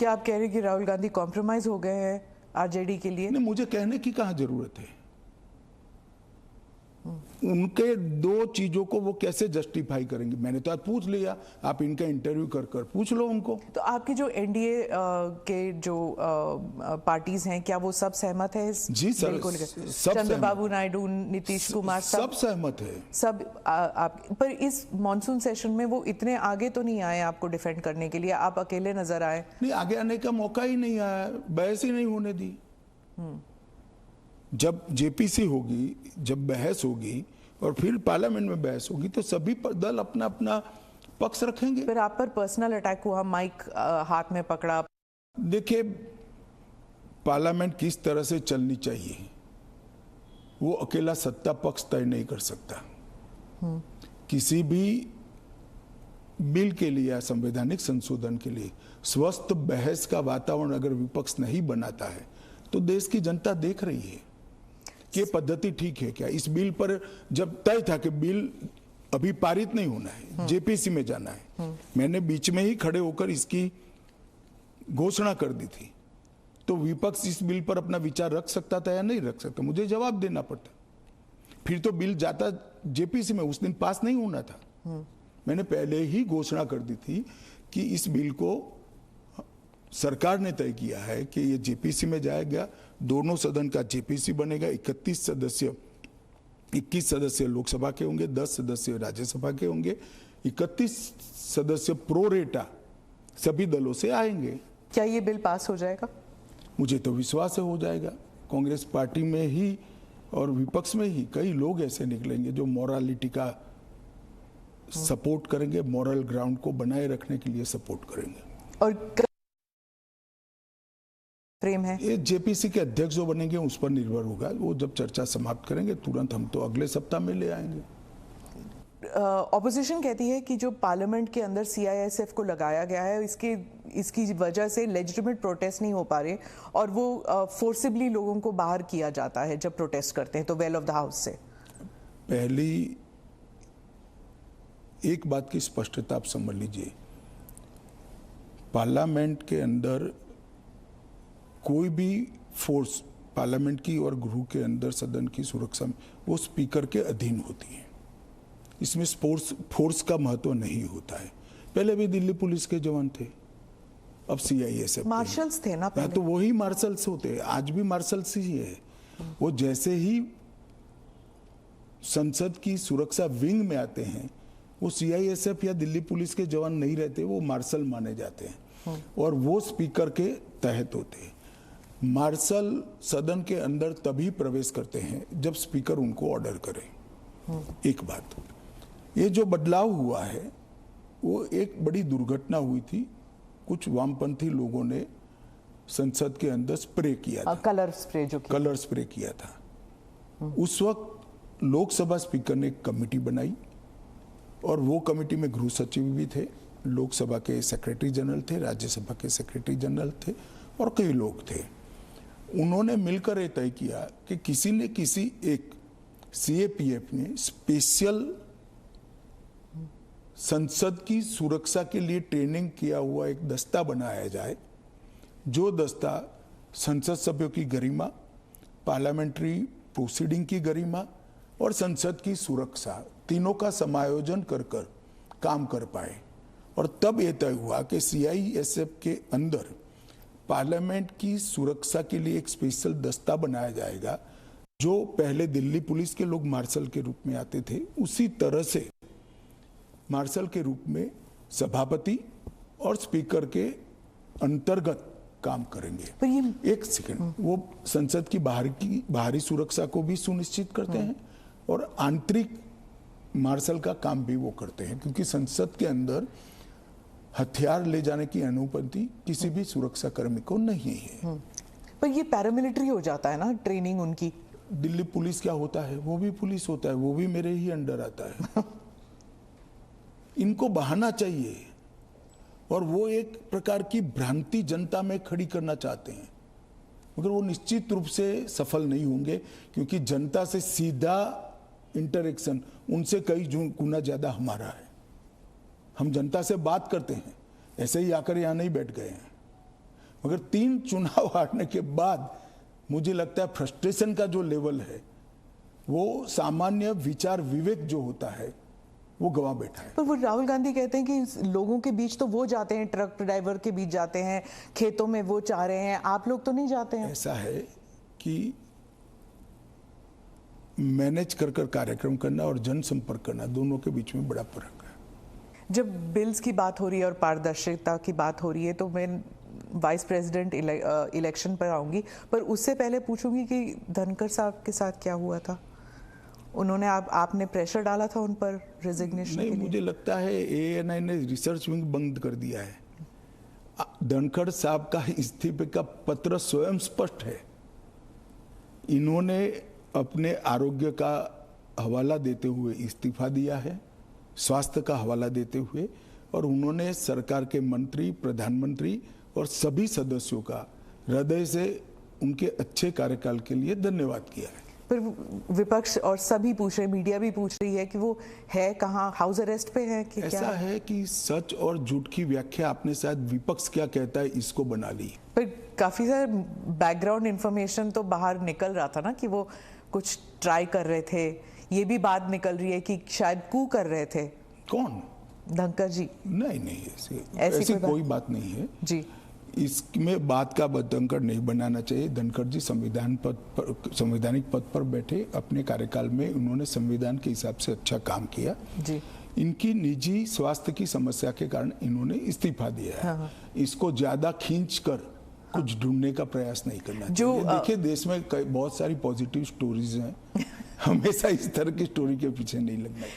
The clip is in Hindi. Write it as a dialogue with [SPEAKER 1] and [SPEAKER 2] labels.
[SPEAKER 1] क्या आप कह रहे हैं कि राहुल गांधी कॉम्प्रोमाइज हो गए हैं आरजेडी के लिए?
[SPEAKER 2] नहीं, मुझे कहने की कहाँ जरूरत है। उनके दो चीजों को वो कैसे जस्टिफाई करेंगे? मैंने तो आज पूछ लिया, आप इनका इंटरव्यू कर कर पूछ लो उनको।
[SPEAKER 1] तो आपकी जो एनडीए के जो पार्टीज हैं, क्या वो सब सहमत है इस
[SPEAKER 2] जी सर,
[SPEAKER 1] बिल को लेकर?
[SPEAKER 2] सब
[SPEAKER 1] चंद्रबाबू नायडू, नीतीश कुमार,
[SPEAKER 2] सब सहमत है।
[SPEAKER 1] सब आप पर इस मॉनसून सेशन में वो इतने आगे तो नहीं आए आपको डिफेंड करने के लिए, आप अकेले नजर आए।
[SPEAKER 2] नहीं, आगे आने का मौका ही नहीं आया, बहस ही नहीं होने दी। जब जेपीसी होगी, जब बहस होगी और फिर पार्लियामेंट में बहस होगी तो सभी दल अपना अपना पक्ष रखेंगे।
[SPEAKER 1] फिर आप पर पर्सनल अटैक हुआ, माइक हाथ में पकड़ा।
[SPEAKER 2] देखिए, पार्लियामेंट किस तरह से चलनी चाहिए वो अकेला सत्ता पक्ष तय नहीं कर सकता। किसी भी बिल के लिए या संवैधानिक संशोधन के लिए स्वस्थ बहस का वातावरण अगर विपक्ष नहीं बनाता है तो देश की जनता देख रही है कि पद्धति ठीक है क्या। इस बिल पर जब तय था कि बिल अभी पारित नहीं होना है, जेपीसी में जाना है, मैंने बीच में ही खड़े होकर इसकी घोषणा कर दी थी, तो विपक्ष इस बिल पर अपना विचार रख सकता था या नहीं रख सकता, मुझे जवाब देना पड़ता। फिर तो बिल जाता जेपीसी में, उस दिन पास नहीं होना था। मैंने पहले ही घोषणा कर दी थी कि इस बिल को सरकार ने तय किया है कि ये जेपीसी में जाएगा, दोनों सदन का जेपीसी बनेगा, 21 सदस्य लोकसभा के होंगे, 10 सदस्य राज्यसभा के होंगे, 31 सदस्य प्रोरेटा सभी दलों से आएंगे।
[SPEAKER 1] क्या ये बिल पास हो जाएगा?
[SPEAKER 2] मुझे तो विश्वास है हो जाएगा। कांग्रेस पार्टी में ही और विपक्ष में ही कई लोग ऐसे निकलेंगे जो मोरालिटी का सपोर्ट करेंगे, मॉरल ग्राउंड को बनाए रखने के लिए सपोर्ट करेंगे।
[SPEAKER 1] और फ्रेम है
[SPEAKER 2] ये जेपीसी के अध्यक्ष जो बनेंगे उस पर निर्भर होगा। वो जब चर्चा समाप्त करेंगे तुरंत हम तो अगले सप्ताह में ले आएंगे।
[SPEAKER 1] ऑपोजिशन कहती है कि जो पार्लियामेंट के अंदर सीआईएसएफ को लगाया गया है, इसकी वजह से लेजिटिमेट प्रोटेस्ट नहीं हो पा रहे और वो फोर्सिबली लोगों को बाहर किया जाता है जब प्रोटेस्ट करते हैं तो वेल ऑफ द हाउस से।
[SPEAKER 2] पहली एक बात की स्पष्टता आप समझ लीजिए, पार्लियामेंट के अंदर कोई भी फोर्स पार्लियामेंट की और गृह के अंदर सदन की सुरक्षा में वो स्पीकर के अधीन होती है। इसमें फोर्स का महत्व नहीं होता है। पहले भी दिल्ली पुलिस के जवान थे, अब सीआईएसएफ
[SPEAKER 1] मार्शल्स थे ना पहले।
[SPEAKER 2] तो वही मार्शल्स होते हैं, आज भी मार्शल्स ही है। वो जैसे ही संसद की सुरक्षा विंग में आते हैं वो सीआईएसएफ या दिल्ली पुलिस के जवान नहीं रहते, वो मार्शल माने जाते हैं और वो स्पीकर के तहत होते हैं। मार्शल सदन के अंदर तभी प्रवेश करते हैं जब स्पीकर उनको ऑर्डर करे। एक बात, ये जो बदलाव हुआ है वो एक बड़ी दुर्घटना हुई थी। कुछ वामपंथी लोगों ने संसद के अंदर स्प्रे किया था,
[SPEAKER 1] कलर स्प्रे
[SPEAKER 2] किया था। उस वक्त लोकसभा स्पीकर ने एक कमेटी बनाई और वो कमेटी में गृह सचिव भी थे, लोकसभा के सेक्रेटरी जनरल थे, राज्यसभा के सेक्रेटरी जनरल थे और कई लोग थे। उन्होंने मिलकर ये तय किया कि किसी ने किसी एक सीएपीएफ ने स्पेशल संसद की सुरक्षा के लिए ट्रेनिंग किया हुआ एक दस्ता बनाया जाए, जो दस्ता संसद सभ्यों की गरिमा, पार्लियामेंट्री प्रोसीडिंग की गरिमा और संसद की सुरक्षा तीनों का समायोजन कर काम कर पाए। और तब यह तय हुआ कि सीआईएसएफ के अंदर पार्लियामेंट की सुरक्षा के लिए एक स्पेशल दस्ता बनाया जाएगा। जो पहले दिल्ली पुलिस के लोग मार्शल के रूप में आते थे, उसी तरह से मार्शल के रूप में सभापति और स्पीकर के अंतर्गत काम करेंगे। एक सेकंड, वो संसद की बाहरी सुरक्षा को भी सुनिश्चित करते हैं और आंतरिक मार्शल का काम भी वो करते हैं, क्योंकि संसद के अंदर हथियार ले जाने की अनुमति किसी भी सुरक्षा कर्मी को नहीं है।
[SPEAKER 1] पर ये पैरामिलिट्री हो जाता है ना ट्रेनिंग उनकी।
[SPEAKER 2] दिल्ली पुलिस क्या होता है, वो भी पुलिस होता है, वो भी मेरे ही अंडर आता है। इनको बहाना चाहिए और वो एक प्रकार की भ्रांति जनता में खड़ी करना चाहते हैं, मगर वो निश्चित रूप से सफल नहीं होंगे, क्योंकि जनता से सीधा इंटरेक्शन उनसे कई गुना ज्यादा हमारा है। हम जनता से बात करते हैं, ऐसे ही आकर यहाँ नहीं बैठ गए हैं। मगर 3 चुनाव हारने के बाद मुझे लगता है फ्रस्ट्रेशन का जो लेवल है वो सामान्य विचार विवेक जो होता है वो गवा बैठा है।
[SPEAKER 1] पर वो राहुल गांधी कहते हैं कि लोगों के बीच तो वो जाते हैं, ट्रक ड्राइवर के बीच जाते हैं, खेतों में वो चाह रहे हैं, आप लोग तो नहीं जाते हैं।
[SPEAKER 2] ऐसा है कि मैनेज कर कार्यक्रम करना और जनसंपर्क करना दोनों के बीच में बड़ा फर्क है।
[SPEAKER 1] जब बिल्स की बात हो रही है और पारदर्शिता की बात हो रही है तो मैं वाइस प्रेसिडेंट इलेक्शन पर आऊंगी, पर उससे पहले पूछूंगी कि धनखड़ साहब के साथ क्या हुआ था। उन्होंने आपने प्रेशर डाला था उन पर रेजिग्नेशन के लिए?
[SPEAKER 2] नहीं, मुझे लगता है ANI ने रिसर्च विंग बंद कर दिया है। धनखड़ साहब का इस्तीफे का पत्र स्वयं स्पष्ट है। इन्होंने अपने आरोग्य का हवाला देते हुए इस्तीफा दिया है, स्वास्थ्य का हवाला देते हुए, और उन्होंने सरकार के मंत्री, प्रधानमंत्री और सभी सदस्यों का हृदय से उनके अच्छे कार्यकाल के लिए धन्यवाद किया है।
[SPEAKER 1] पर विपक्ष और सभी पूछ रहे, मीडिया भी पूछ रही है कि वो है कहाँ, हाउस अरेस्ट पे है कि
[SPEAKER 2] ऐसा
[SPEAKER 1] क्या?
[SPEAKER 2] है कि सच और झूठ की व्याख्या आपने शायद विपक्ष क्या कहता है इसको बना ली।
[SPEAKER 1] पर काफी सारे बैकग्राउंड इंफॉर्मेशन तो बाहर निकल रहा था ना कि वो कुछ ट्राई कर रहे थे। ये भी बात निकल रही है कि शायद कू कर रहे थे।
[SPEAKER 2] कौन?
[SPEAKER 1] धनखड़ जी।
[SPEAKER 2] नहीं, ऐसी कोई बात नहीं है
[SPEAKER 1] जी।
[SPEAKER 2] इसमें बात का बतंकर नहीं बनाना चाहिए। धनखड़ जी संवैधानिक पद पर बैठे, अपने कार्यकाल में उन्होंने संविधान के हिसाब से अच्छा काम किया जी। इनकी निजी स्वास्थ्य की समस्या के कारण इन्होंने इस्तीफा दिया है। हाँ। इसको ज्यादा खींचकर कुछ ढूंढने का प्रयास नहीं करना चाहिए। देखिए, देश में बहुत सारी पॉजिटिव स्टोरीज हैं, हमेशा इस तरह की स्टोरी के पीछे नहीं लगना।